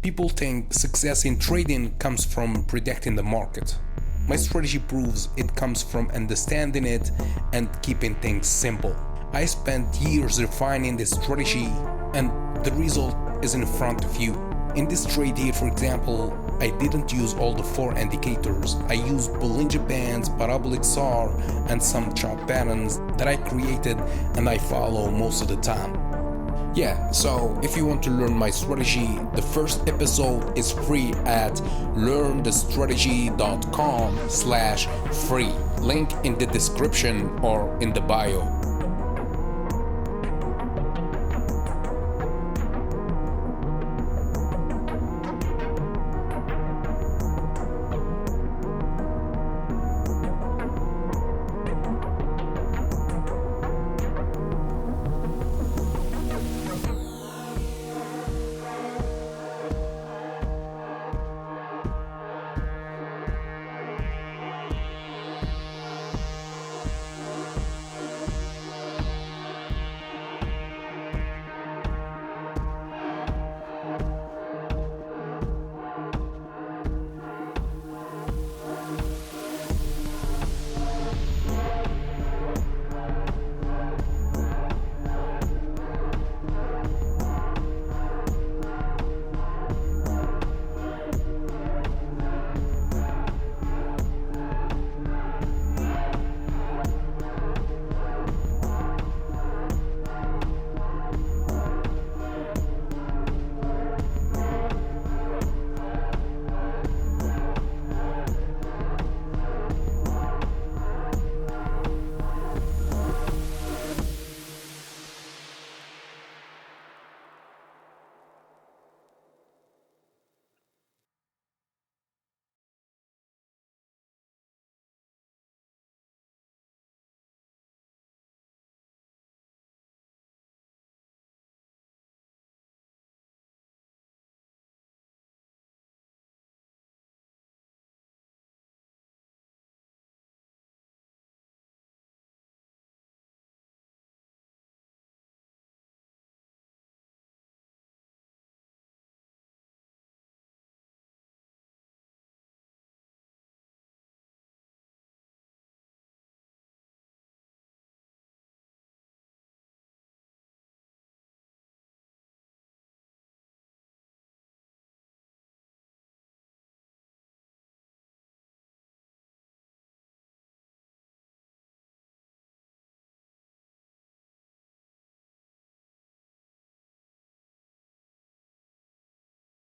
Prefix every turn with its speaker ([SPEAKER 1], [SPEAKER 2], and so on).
[SPEAKER 1] People think success in trading comes from predicting the market. My strategy proves it comes from understanding it and keeping things simple. I spent years refining this strategy, and the result is in front of you. In this trade here, for example, I didn't use all the 4 indicators. I used Bollinger Bands, Parabolic SAR, and some chart patterns that I created and I follow most of the time. Yeah, so if you want to learn my strategy, the first episode is free at learnthestrategy.com/free. Link in the description or in the bio.